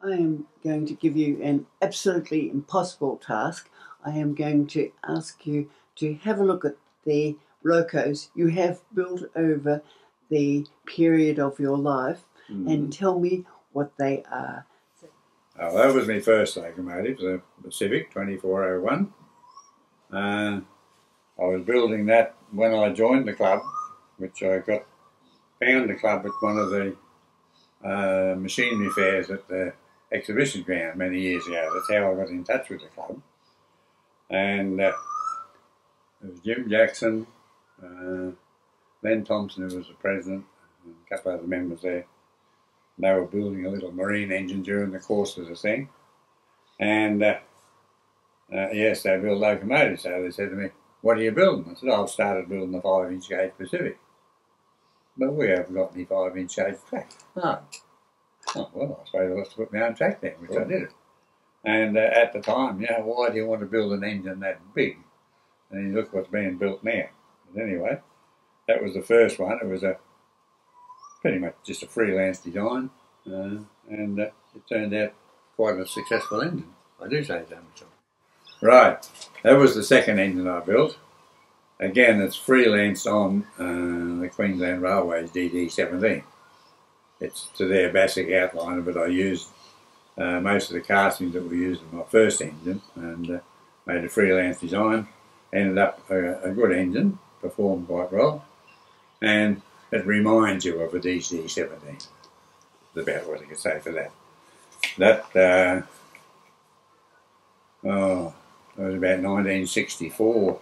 I am going to give you an absolutely impossible task. I am going to ask you to have a look at the locos you have built over the period of your life and tell me what they are. Oh, that was my first locomotive, the Civic 2401. I was building that when I joined the club, which I found the club at one of the machinery fairs at the exhibition ground many years ago. That's how I got in touch with the club. And there was Jim Jackson, Len Thompson, who was the president, and a couple of other members there. They were building a little marine engine during the course of the thing. And yes, they built locomotives. So they said to me, "What are you building?" I said, "I've started building a 5-inch gauge Pacific." "But we haven't got any 5-inch gauge track." "Oh, well, I suppose I'll have to put my own track then," which I did it. And at the time, why do you want to build an engine that big? And you look what's being built now. But anyway, that was the first one. It was pretty much just a freelance design, and it turned out quite a successful engine. I do say so myself. Right, that was the second engine I built. Again, it's freelanced on the Queensland Railways DD17. It's to their basic outliner, but I used most of the castings that were used in my first engine and made a freelance design. Ended up a good engine, performed quite well, and it reminds you of a DC-17. That's about what I could say for that. That was about 1964.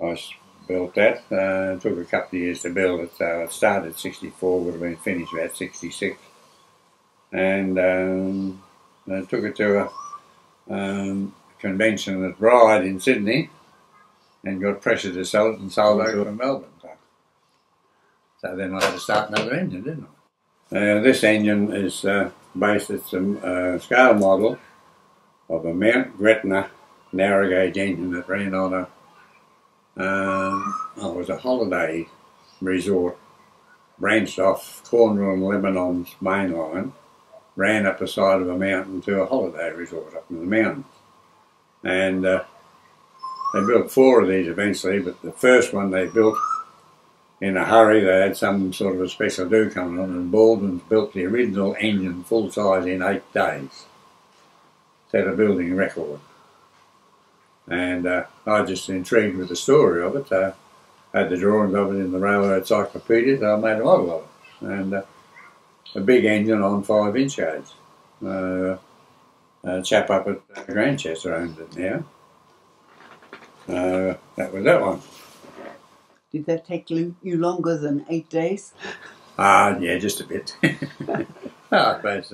I built that. It took a couple of years to build it. So it started 64, would have been finished about 66. And I took it to a convention at Ryde in Sydney and got pressure to sell it and sold it over in Melbourne. So then I had to start another engine, didn't I? This engine is based, it's a scale model of a Mount Gretna narrow gauge engine that ran on it was a holiday resort, branched off Cornwall and Lebanon's main line, ran up the side of a mountain to a holiday resort up in the mountains. And they built 4 of these eventually, but the first one they built in a hurry. They had some sort of a special do coming on, and Baldwin's built the original engine full size in 8 days. Set a building record. And I was just intrigued with the story of it. I had the drawings of it in the railway encyclopedia, so I made a model of it. And a big engine on 5-inch gauge. A chap up at Grantchester owns it now. That was that one. Did that take you longer than 8 days? Yeah, just a bit. I suppose,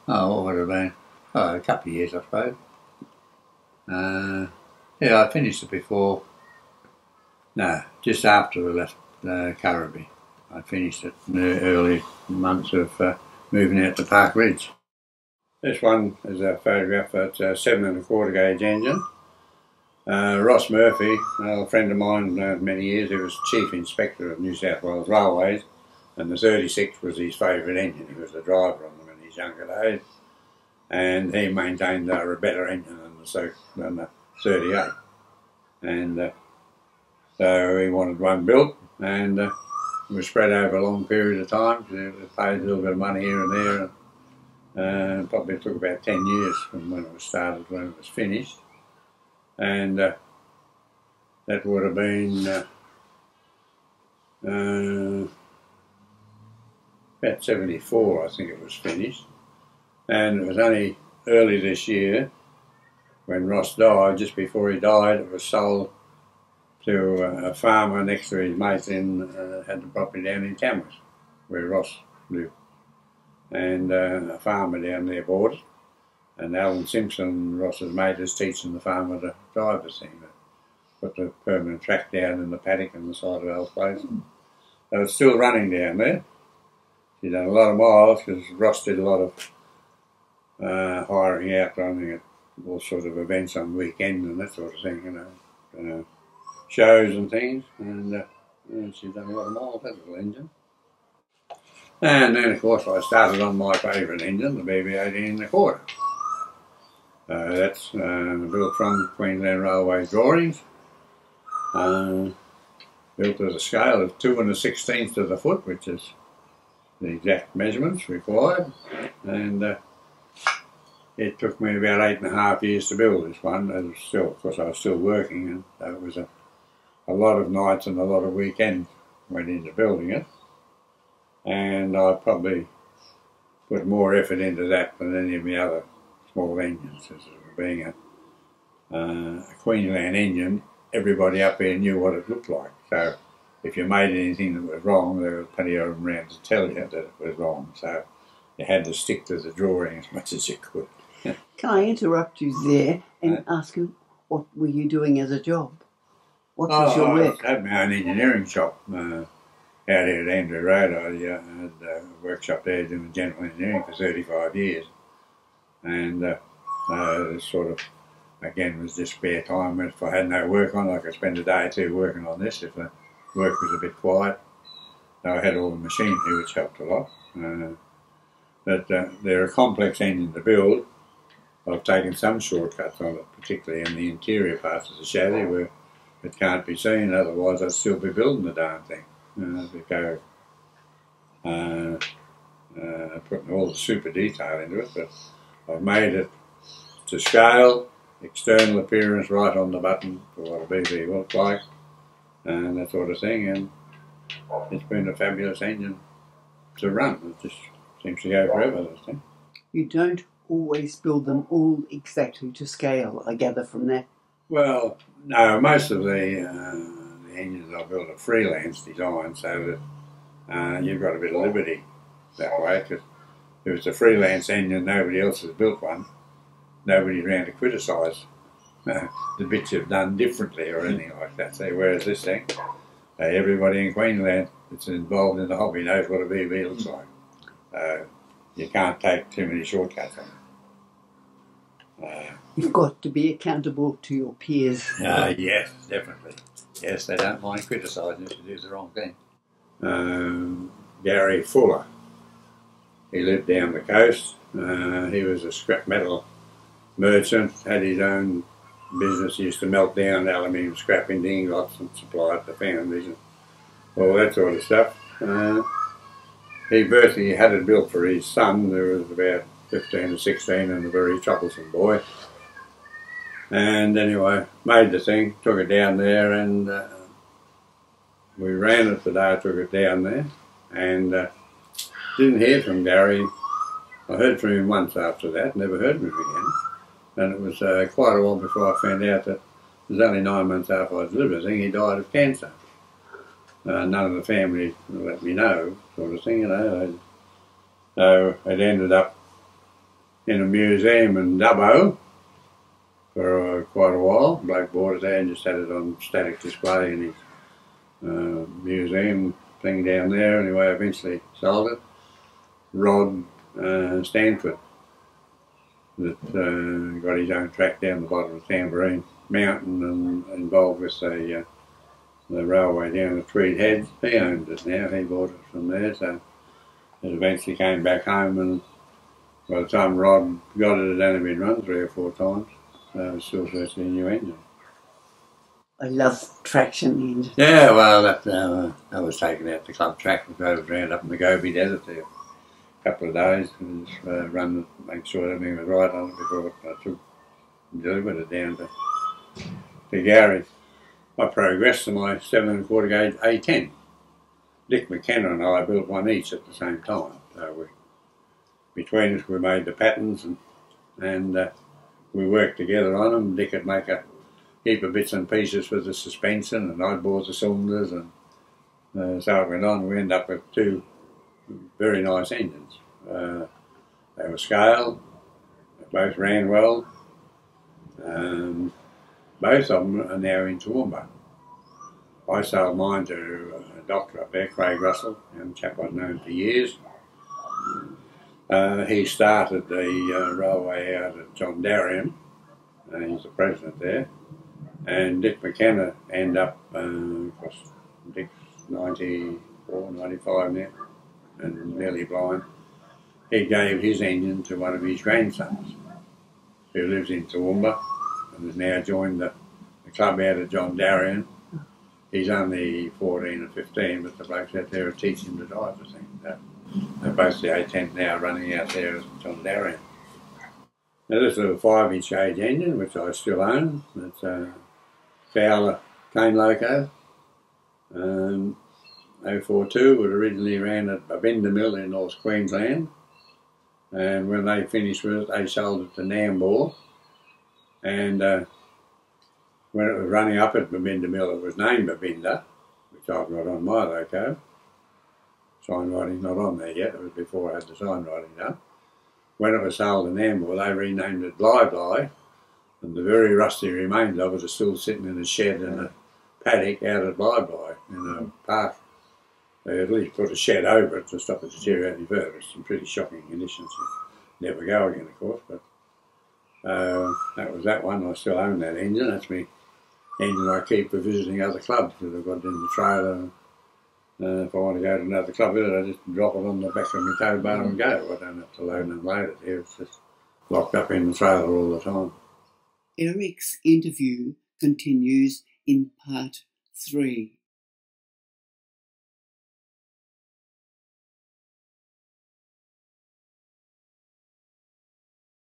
what would it have been? A couple of years, I suppose. Yeah, I finished it before, just after we left Currabee. I finished it in the early months of moving out to Park Ridge. This one is a photograph. It's a 7 1/4 gauge engine. Ross Murphy, a friend of mine many years, he was Chief Inspector of New South Wales Railways, and the 36 was his favourite engine. He was the driver on them in his younger days, and he maintained a better engine than the 38. And so he wanted one built, and it was spread over a long period of time. It paid a little bit of money here and there, and probably took about 10 years from when it was started to when it was finished. And that would have been about 74, I think it was finished. And it was only early this year, when Ross died, just before he died, it was sold to a farmer next to his mate had the property down in Tamworth, where Ross lived. And a farmer down there bought it. And Alan Simpson, Ross's mate, is teaching the farmer to drive the thing, to put the permanent track down in the paddock on the side of Al's place. So it's still running down there. She's done a lot of miles because Ross did a lot of hiring out, running at all sorts of events on weekends and that sort of thing, shows and things. And she's done a lot of miles, that little engine. And then, of course, I started on my favourite engine, the BB-18 1/4. That's built from Queensland Railway drawings. Built at a scale of 2 1/16 of the foot, which is the exact measurements required. And it took me about 8.5 years to build this one. And still, of course, I was still working, and so it was a lot of nights and a lot of weekends went into building it. And I probably put more effort into that than any of the other small engines. As being a Queensland engine, everybody up here knew what it looked like. So if you made anything that was wrong, there was plenty of them around to tell you that it was wrong. So you had to stick to the drawing as much as you could. Can I interrupt you there and ask you, what were you doing as a job? What was your work? I had my own engineering shop out here at Andrew Road. I had a workshop there doing general engineering for 35 years. And sort of, again, was just spare time. If I had no work on, I could spend a day or two working on this. If the work was a bit quiet, I had all the machinery, which helped a lot. But they're a complex engine to build. I've taken some shortcuts on it, particularly in the interior parts of the chassis where it can't be seen, otherwise I'd still be building the darn thing. I'd go putting all the super detail into it, but I've made it to scale, external appearance right on the button for what a BB looks like, and that sort of thing, and it's been a fabulous engine to run. It just seems to go forever, this thing. You don't always build them all exactly to scale, I gather from that. Well, no, most of the engines I build are freelance design, so that you've got a bit of liberty that way, because if it's a freelance engine, nobody else has built one, nobody's around to criticise the bits you've done differently or anything like that. So whereas this thing, everybody in Queensland that's involved in the hobby knows what a BB looks like. You can't take too many shortcuts on it. You've got to be accountable to your peers. Yes, definitely. Yes, they don't mind criticising if you do the wrong thing. Gary Fuller, he lived down the coast. He was a scrap metal merchant, had his own business, he used to melt down aluminium scrap into ingots and supply it to foundries and all that sort of stuff. He had it built for his son, who was about 15 or 16 and a very troublesome boy. And anyway, made the thing, took it down there, and we ran it the day I took it down there, and didn't hear from Gary. I heard from him once after that, never heard from him again. And it was quite a while before I found out that it was only 9 months after I delivered the thing, he died of cancer. None of the family let me know, sort of thing, you know. So it ended up in a museum in Dubbo for quite a while. The bloke bought it there and just had it on static display in his museum thing down there. Anyway, eventually sold it. Rod Stanford, that got his own track down the bottom of Tambourine Mountain and involved with the railway down at Tweed Heads. He owns it now. He bought it from there, so it eventually came back home, and by the time Rod got it, it had only been run 3 or 4 times. So it was still virtually a new engine. I love traction engines. Yeah, well, that was taken out the club track. We drove around up in the Gobi Desert there a couple of days and just run, make sure everything was right on it before I delivered it down to Gary. I progressed to my 7 1/4 gauge A10. Dick McKenna and I built one each at the same time. So between us we made the patterns and we worked together on them. Dick would make a heap of bits and pieces for the suspension, and I'd bought the cylinders, and so it went on. We ended up with 2 very nice engines. They were scaled, they both ran well. Both of them are now in Toowoomba. I sold mine to a doctor up there, Craig Russell, a chap I'd known for years. He started the railway out at John Darien, he's the president there, and Dick McKenna ended up, Dick's 94, 95 now, and nearly blind. He gave his engine to one of his grandsons, who lives in Toowoomba and has now joined the club out of John Darien. He's only 14 or 15, but the blokes out there are teaching him to drive, I think. They're both the A10 now running out there at John Darien. Now this is a 5-inch gauge engine, which I still own. It's a Fowler cane loco. 042 was originally ran at Babinda Mill in North Queensland, and when they finished with it, they sold it to Nambour. And when it was running up at Babinda Mill, it was named Babinda, which I've got on my loco. Sign writing's not on there yet, it was before I had the sign writing done. When it was sold to Nambour, they renamed it Bly Bly, and the very rusty remains of it are still sitting in a shed in a paddock out at Bly Bly in a park. They at least put a shed over it to stop it deteriorating further. It's in pretty shocking conditions. Never go again, of course, but that was that one. I still own that engine. That's my engine I keep for visiting other clubs that I've got it in the trailer. If I want to go to another club with it, I just drop it on the back of my tow bar and go. I don't have to load and unload it here. It's just locked up in the trailer all the time. Eric's interview continues in part 3.